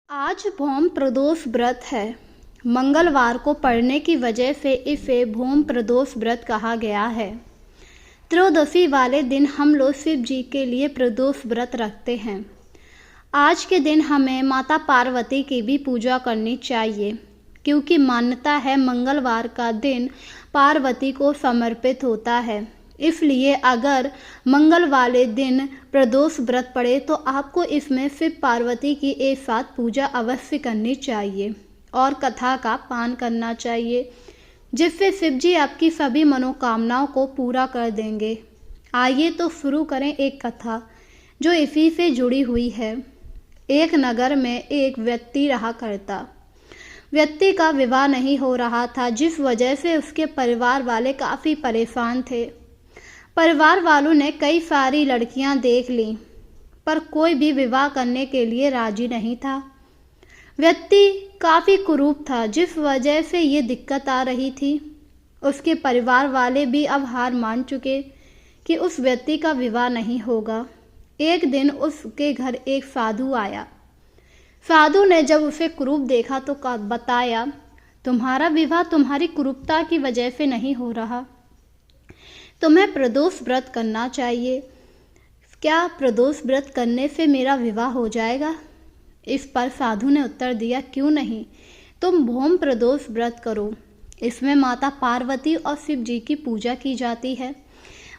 आज भौम प्रदोष व्रत है। मंगलवार को पड़ने की वजह से इसे भौम प्रदोष व्रत कहा गया है। त्रयोदशी वाले दिन हम लोग शिव जी के लिए प्रदोष व्रत रखते हैं। आज के दिन हमें माता पार्वती की भी पूजा करनी चाहिए, क्योंकि मान्यता है मंगलवार का दिन पार्वती को समर्पित होता है। इसलिए अगर मंगल वाले दिन प्रदोष व्रत पड़े तो आपको इसमें शिव पार्वती की एक साथ पूजा अवश्य करनी चाहिए और कथा का पान करना चाहिए, जिससे शिव जी आपकी सभी मनोकामनाओं को पूरा कर देंगे। आइए तो शुरू करें एक कथा जो इसी से जुड़ी हुई है। एक नगर में एक व्यक्ति रहा करता। व्यक्ति का विवाह नहीं हो रहा था, जिस वजह से उसके परिवार वाले काफ़ी परेशान थे। परिवार वालों ने कई सारी लड़कियां देख लीं, पर कोई भी विवाह करने के लिए राजी नहीं था। व्यक्ति काफ़ी कुरूप था, जिस वजह से ये दिक्कत आ रही थी। उसके परिवार वाले भी अब हार मान चुके कि उस व्यक्ति का विवाह नहीं होगा। एक दिन उसके घर एक साधु आया। साधु ने जब उसे कुरूप देखा तो बताया, तुम्हारा विवाह तुम्हारी कुरूपता की वजह से नहीं हो रहा, तुम्हें प्रदोष व्रत करना चाहिए। क्या प्रदोष व्रत करने से मेरा विवाह हो जाएगा? इस पर साधु ने उत्तर दिया, क्यों नहीं, तुम भौम प्रदोष व्रत करो। इसमें माता पार्वती और शिव जी की पूजा की जाती है।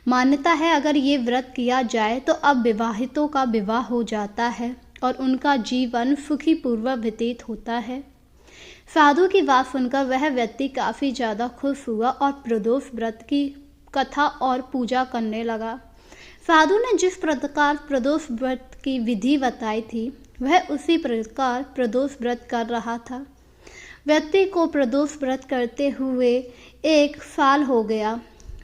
मान्यता है अगर ये व्रत किया जाए तो अब विवाहितों का विवाह हो जाता है और उनका जीवन सुखी पूर्वक व्यतीत होता है। साधु की बात सुनकर वह व्यक्ति काफ़ी ज़्यादा खुश हुआ और प्रदोष व्रत की कथा और पूजा करने लगा। साधु ने जिस प्रकार प्रदोष व्रत की विधि बताई थी वह उसी प्रकार प्रदोष व्रत कर रहा था। व्यक्ति को प्रदोष व्रत करते हुए 1 साल हो गया,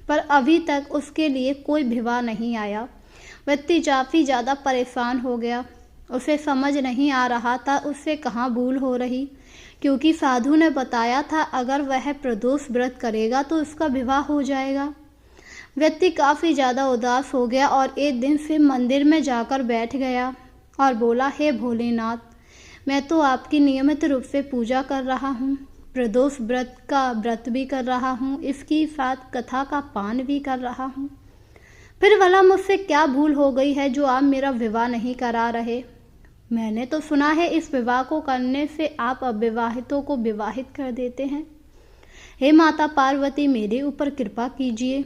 पर अभी तक उसके लिए कोई विवाह नहीं आया। व्यक्ति काफ़ी ज़्यादा परेशान हो गया। उसे समझ नहीं आ रहा था उससे कहाँ भूल हो रही, क्योंकि साधु ने बताया था अगर वह प्रदोष व्रत करेगा तो उसका विवाह हो जाएगा। व्यक्ति काफ़ी ज़्यादा उदास हो गया और एक दिन शिव मंदिर में जाकर बैठ गया और बोला, हे भोलेनाथ, मैं तो आपकी नियमित रूप से पूजा कर रहा हूँ, प्रदोष व्रत का व्रत भी कर रहा हूँ, इसकी साथ कथा का पान भी कर रहा हूँ, फिर भला मुझसे क्या भूल हो गई है जो आप मेरा विवाह नहीं करा रहे? मैंने तो सुना है इस विवाह को करने से आप अविवाहितों को विवाहित कर देते हैं। हे माता पार्वती, मेरे ऊपर कृपा कीजिए।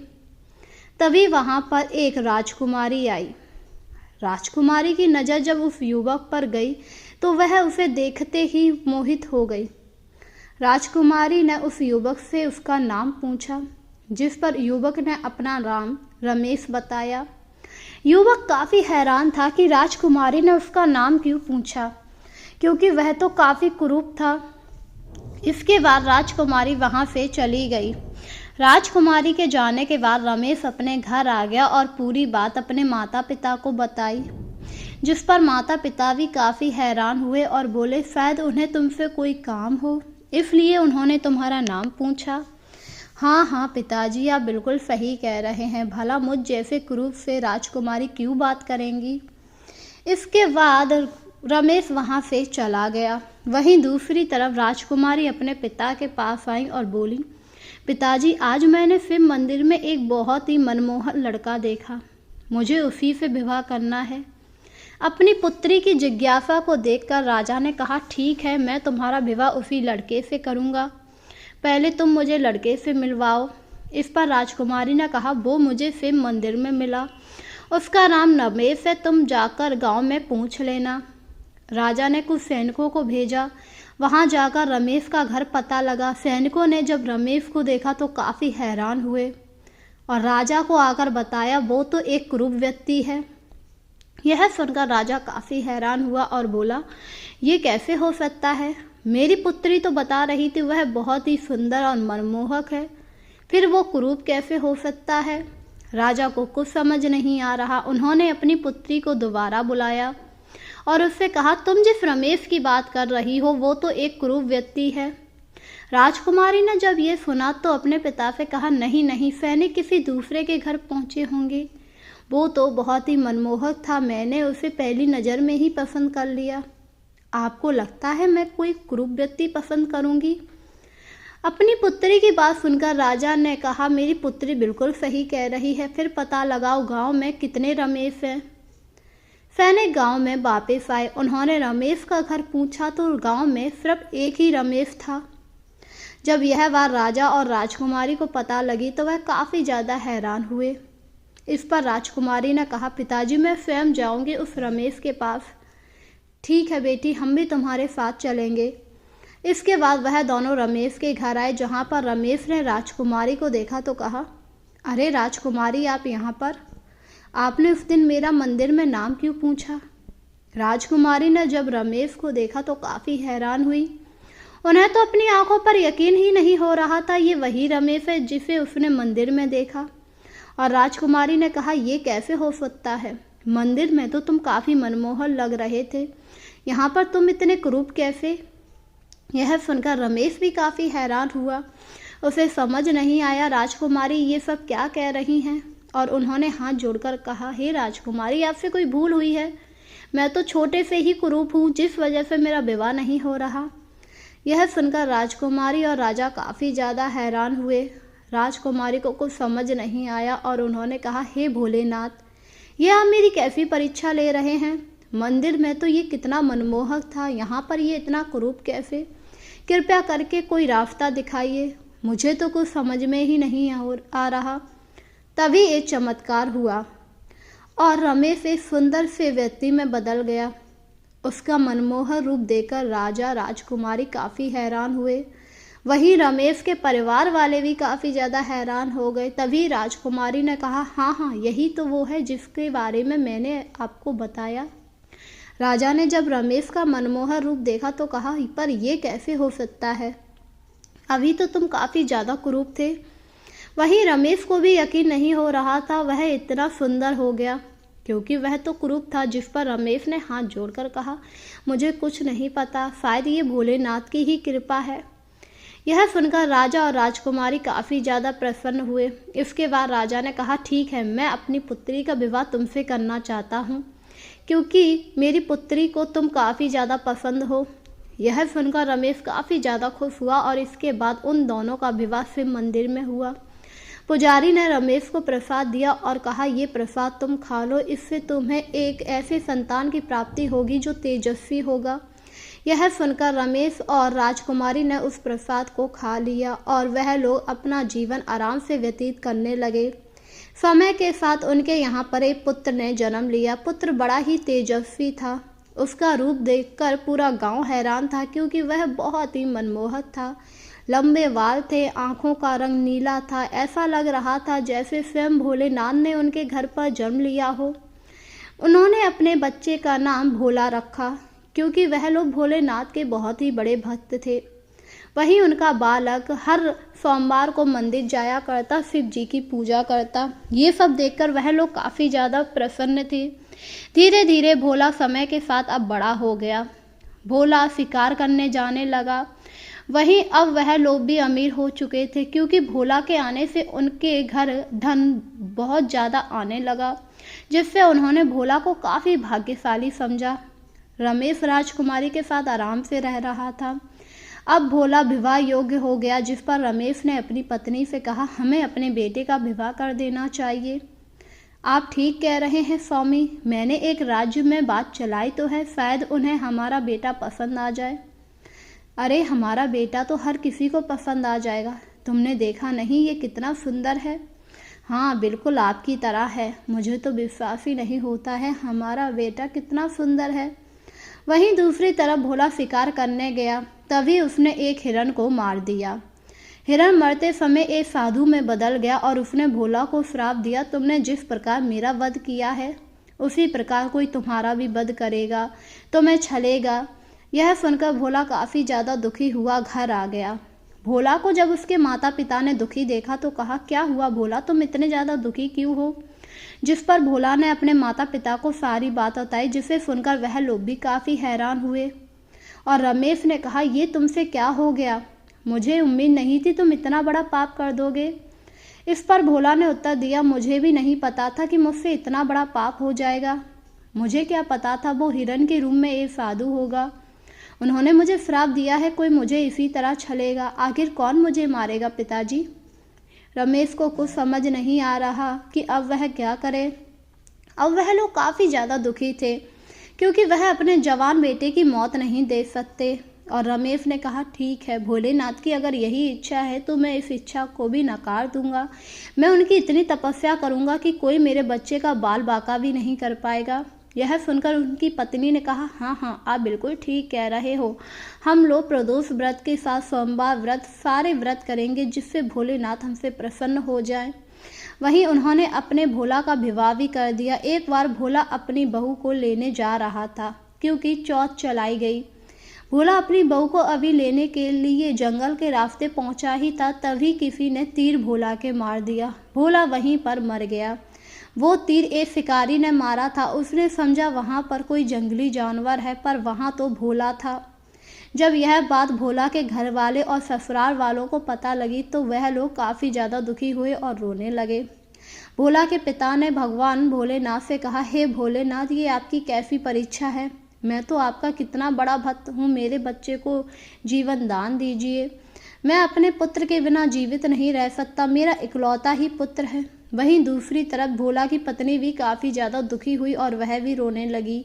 तभी वहां पर एक राजकुमारी आई। राजकुमारी की नज़र जब उस युवक पर गई तो वह उसे देखते ही मोहित हो गई। राजकुमारी ने उस युवक से उसका नाम पूछा, जिस पर युवक ने अपना नाम रमेश बताया। युवक काफ़ी हैरान था कि राजकुमारी ने उसका नाम क्यों पूछा, क्योंकि वह तो काफ़ी कुरूप था। इसके बाद राजकुमारी वहां से चली गई। राजकुमारी के जाने के बाद रमेश अपने घर आ गया और पूरी बात अपने माता पिता को बताई, जिस पर माता पिता भी काफ़ी हैरान हुए और बोले, शायद उन्हें तुमसे कोई काम हो, इसलिए उन्होंने तुम्हारा नाम पूछा। हाँ पिताजी, आप बिल्कुल सही कह रहे हैं, भला मुझ जैसे कुरूप से राजकुमारी क्यों बात करेंगी। इसके बाद रमेश वहाँ से चला गया। वहीं दूसरी तरफ राजकुमारी अपने पिता के पास आई और बोली, पिताजी, आज मैंने शिव मंदिर में एक बहुत ही मनमोहक लड़का देखा, मुझे उसी से विवाह करना है। अपनी पुत्री की जिज्ञासा को देखकर राजा ने कहा, ठीक है, मैं तुम्हारा विवाह उसी लड़के से करूँगा, पहले तुम मुझे लड़के से मिलवाओ। इस पर राजकुमारी ने कहा, वो मुझे शिव मंदिर में मिला, उसका नाम रमेश है, तुम जाकर गांव में पूछ लेना। राजा ने कुछ सैनिकों को भेजा। वहां जाकर रमेश का घर पता लगा। सैनिकों ने जब रमेश को देखा तो काफ़ी हैरान हुए और राजा को आकर बताया, वो तो एक कुरूप व्यक्ति है। यह सुनकर राजा काफ़ी हैरान हुआ और बोला, ये कैसे हो सकता है? मेरी पुत्री तो बता रही थी वह बहुत ही सुंदर और मनमोहक है, फिर वो कुरूप कैसे हो सकता है? राजा को कुछ समझ नहीं आ रहा। उन्होंने अपनी पुत्री को दोबारा बुलाया और उससे कहा, तुम जिस रमेश की बात कर रही हो वो तो एक कुरूप व्यक्ति है। राजकुमारी ने जब ये सुना तो अपने पिता से कहा, नहीं, सैनिक किसी दूसरे के घर पहुंचे होंगे, वो तो बहुत ही मनमोहक था, मैंने उसे पहली नज़र में ही पसंद कर लिया। आपको लगता है मैं कोई क्रूर व्यक्ति पसंद करूंगी? अपनी पुत्री की बात सुनकर राजा ने कहा, मेरी पुत्री बिल्कुल सही कह रही है। फिर पता लगाओ गांव में कितने रमेश हैं। सैनिक गांव में वापस आए। उन्होंने रमेश का घर पूछा तो गांव में सिर्फ एक ही रमेश था। जब यह बात राजा और राजकुमारी को पता लगी तो वह काफ़ी ज़्यादा हैरान हुए। इस पर राजकुमारी ने कहा, पिताजी मैं स्वयं जाऊंगी उस रमेश के पास। ठीक है बेटी, हम भी तुम्हारे साथ चलेंगे। इसके बाद वह दोनों रमेश के घर आए, जहाँ पर रमेश ने राजकुमारी को देखा तो कहा, अरे राजकुमारी, आप यहाँ पर? आपने उस दिन मेरा मंदिर में नाम क्यों पूछा? राजकुमारी ने जब रमेश को देखा तो काफ़ी हैरान हुई। उन्हें तो अपनी आंखों पर यकीन ही नहीं हो रहा था, ये वही रमेश है जिसे उसने मंदिर में देखा। और राजकुमारी ने कहा, ये कैसे हो सकता है? मंदिर में तो तुम काफ़ी मनमोहक लग रहे थे, यहाँ पर तुम इतने क्रूर कैसे? यह सुनकर रमेश भी काफ़ी हैरान हुआ। उसे समझ नहीं आया राजकुमारी ये सब क्या कह रही हैं। और उन्होंने हाथ जोड़कर कहा, हे राजकुमारी, आपसे कोई भूल हुई है। मैं तो छोटे से ही कुरूप हूँ, जिस वजह से मेरा विवाह नहीं हो रहा। यह सुनकर राजकुमारी और राजा काफ़ी ज़्यादा हैरान हुए। राजकुमारी को कुछ समझ नहीं आया और उन्होंने कहा, हे भोलेनाथ, ये आप मेरी कैसी परीक्षा ले रहे हैं? मंदिर में तो ये कितना मनमोहक था, यहाँ पर ये इतना कुरूप कैसे? कृपया करके कोई रास्ता दिखाइए, मुझे तो कुछ समझ में ही नहीं आ रहा। तभी एक चमत्कार हुआ और रमेश एक सुंदर से व्यक्ति में बदल गया। उसका मनमोहक रूप देखकर राजा राजकुमारी काफ़ी हैरान हुए। वहीं रमेश के परिवार वाले भी काफ़ी ज़्यादा हैरान हो गए। तभी राजकुमारी ने कहा, हाँ हाँ, यही तो वो है जिसके बारे में मैंने आपको बताया। राजा ने जब रमेश का मनमोहक रूप देखा तो कहा, पर यह कैसे हो सकता है? अभी तो तुम काफ़ी ज़्यादा कुरूप थे। वहीं रमेश को भी यकीन नहीं हो रहा था वह इतना सुंदर हो गया, क्योंकि वह तो कुरूप था। जिस पर रमेश ने हाथ जोड़कर कहा, मुझे कुछ नहीं पता, शायद ये भोलेनाथ की ही कृपा है। यह सुनकर राजा और राजकुमारी काफ़ी ज़्यादा प्रसन्न हुए। इसके बाद राजा ने कहा, ठीक है, मैं अपनी पुत्री का विवाह तुमसे करना चाहता हूँ, क्योंकि मेरी पुत्री को तुम काफ़ी ज़्यादा पसंद हो। यह सुनकर रमेश काफ़ी ज़्यादा खुश हुआ और इसके बाद उन दोनों का विवाह शिव मंदिर में हुआ। पुजारी ने रमेश को प्रसाद दिया और कहा, ये प्रसाद तुम खा लो, इससे तुम्हें एक ऐसे संतान की प्राप्ति होगी जो तेजस्वी होगा। यह सुनकर रमेश और राजकुमारी ने उस प्रसाद को खा लिया और वह लोग अपना जीवन आराम से व्यतीत करने लगे। समय के साथ उनके यहाँ पर एक पुत्र ने जन्म लिया। पुत्र बड़ा ही तेजस्वी था। उसका रूप देखकर पूरा गांव हैरान था, क्योंकि वह बहुत ही मनमोहक था। लंबे बाल थे, आंखों का रंग नीला था, ऐसा लग रहा था जैसे स्वयं भोलेनाथ ने उनके घर पर जन्म लिया हो। उन्होंने अपने बच्चे का नाम भोला रखा, क्योंकि वह लोग भोलेनाथ के बहुत ही बड़े भक्त थे। वहीं उनका बालक हर सोमवार को मंदिर जाया करता, शिव जी की पूजा करता। ये सब देखकर वह लोग काफ़ी ज़्यादा प्रसन्न थे। धीरे धीरे भोला समय के साथ अब बड़ा हो गया। भोला शिकार करने जाने लगा। वहीं अब वह लोग भी अमीर हो चुके थे, क्योंकि भोला के आने से उनके घर धन बहुत ज़्यादा आने लगा, जिससे उन्होंने भोला को काफ़ी भाग्यशाली समझा। रमेश राजकुमारी के साथ आराम से रह रहा था। अब भोला विवाह योग्य हो गया, जिस पर रमेश ने अपनी पत्नी से कहा, हमें अपने बेटे का विवाह कर देना चाहिए। आप ठीक कह रहे हैं स्वामी, मैंने एक राज्य में बात चलाई तो है, शायद उन्हें हमारा बेटा पसंद आ जाए। अरे हमारा बेटा तो हर किसी को पसंद आ जाएगा, तुमने देखा नहीं ये कितना सुंदर है? हाँ बिल्कुल आपकी तरह है, मुझे तो विश्वास ही नहीं होता है हमारा बेटा कितना सुंदर है। वहीं दूसरी तरफ भोला शिकार करने गया, तभी उसने एक हिरण को मार दिया। हिरण मरते समय एक साधु में बदल गया और उसने भोला को श्राप दिया, तुमने जिस प्रकार मेरा वध किया है उसी प्रकार कोई तुम्हारा भी वध करेगा, तुम्हें छलेगा। यह सुनकर भोला काफ़ी ज़्यादा दुखी हुआ, घर आ गया। भोला को जब उसके माता पिता ने दुखी देखा तो कहा, क्या हुआ भोला, तुम इतने ज़्यादा दुखी क्यों हो? जिस पर भोला ने अपने माता पिता को सारी बात बताई, जिसे सुनकर वह लोग भी काफ़ी हैरान हुए। और रमेश ने कहा, ये तुमसे क्या हो गया? मुझे उम्मीद नहीं थी तुम इतना बड़ा पाप कर दोगे। इस पर भोला ने उत्तर दिया, मुझे भी नहीं पता था कि मुझसे इतना बड़ा पाप हो जाएगा। मुझे क्या पता था वो हिरण के रूप में एक साधु होगा। उन्होंने मुझे श्राप दिया है, कोई मुझे इसी तरह छलेगा। आखिर कौन मुझे मारेगा पिताजी? रमेश को कुछ समझ नहीं आ रहा कि अब वह क्या करे। अब वह लोग काफ़ी ज़्यादा दुखी थे क्योंकि वह अपने जवान बेटे की मौत नहीं देख सकते। और रमेश ने कहा, ठीक है, भोलेनाथ की अगर यही इच्छा है तो मैं इस इच्छा को भी नकार दूंगा। मैं उनकी इतनी तपस्या करूंगा कि कोई मेरे बच्चे का बाल बाका भी नहीं कर पाएगा। यह सुनकर उनकी पत्नी ने कहा, हाँ हाँ, आप बिल्कुल ठीक कह रहे हो। हम लोग प्रदोष व्रत के साथ सोमवार व्रत, सारे व्रत करेंगे जिससे भोलेनाथ हमसे प्रसन्न हो जाए। वहीं उन्होंने अपने भोला का विवाह भी कर दिया। एक बार भोला अपनी बहू को लेने जा रहा था क्योंकि चौथ चलाई गई। भोला अपनी बहू को अभी लेने के लिए जंगल के रास्ते पहुंचा ही था, तभी किसी ने तीर भोला के मार दिया। भोला वहीं पर मर गया। वो तीर एक शिकारी ने मारा था। उसने समझा वहां पर कोई जंगली जानवर है, पर वहां तो भोला था। जब यह बात भोला के घर वाले और ससुराल वालों को पता लगी तो वह लोग काफ़ी ज़्यादा दुखी हुए और रोने लगे। भोला के पिता ने भगवान भोलेनाथ से कहा, हे भोलेनाथ, ये आपकी कैसी परीक्षा है? मैं तो आपका कितना बड़ा भक्त हूँ, मेरे बच्चे को जीवन दान दीजिए। मैं अपने पुत्र के बिना जीवित नहीं रह सकता, मेरा इकलौता ही पुत्र है। वहीं दूसरी तरफ भोला की पत्नी भी काफ़ी ज़्यादा दुखी हुई और वह भी रोने लगी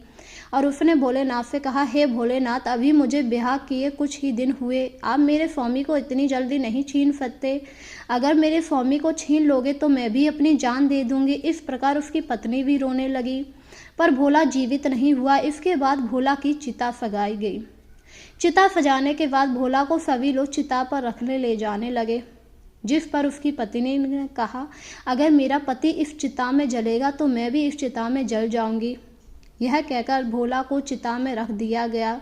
और उसने भोलेनाथ से कहा, हे भोलेनाथ, अभी मुझे ब्याह किए कुछ ही दिन हुए, आप मेरे स्वामी को इतनी जल्दी नहीं छीन सकते। अगर मेरे स्वामी को छीन लोगे तो मैं भी अपनी जान दे दूंगी। इस प्रकार उसकी पत्नी भी रोने लगी, पर भोला जीवित नहीं हुआ। इसके बाद भोला की चिता सजाई गई। चिता सजाने के बाद भोला को सभी लोग चिता पर रखने ले जाने लगे, जिस पर उसकी पत्नी ने कहा, अगर मेरा पति इस चिता में जलेगा तो मैं भी इस चिता में जल जाऊंगी। यह कहकर भोला को चिता में रख दिया गया,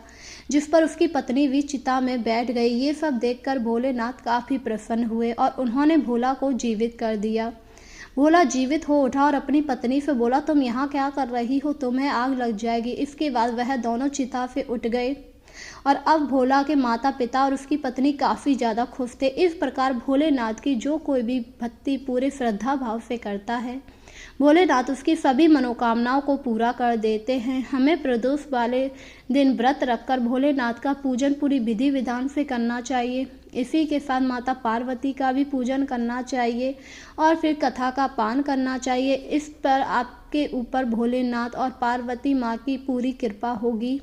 जिस पर उसकी पत्नी भी चिता में बैठ गई। ये सब देखकर भोलेनाथ काफ़ी प्रसन्न हुए और उन्होंने भोला को जीवित कर दिया। भोला जीवित हो उठा और अपनी पत्नी से बोला, तुम यहाँ क्या कर रही हो? तुम्हें आग लग जाएगी। इसके बाद वह दोनों चिता से उठ गए और अब भोला के माता पिता और उसकी पत्नी काफ़ी ज़्यादा खुश थे। इस प्रकार भोलेनाथ की जो कोई भी भक्ति पूरे श्रद्धा भाव से करता है, भोलेनाथ उसकी सभी मनोकामनाओं को पूरा कर देते हैं। हमें प्रदोष वाले दिन व्रत रखकर भोलेनाथ का पूजन पूरी विधि विधान से करना चाहिए। इसी के साथ माता पार्वती का भी पूजन करना चाहिए और फिर कथा का पान करना चाहिए। इस पर आपके ऊपर भोलेनाथ और पार्वती माँ की पूरी कृपा होगी।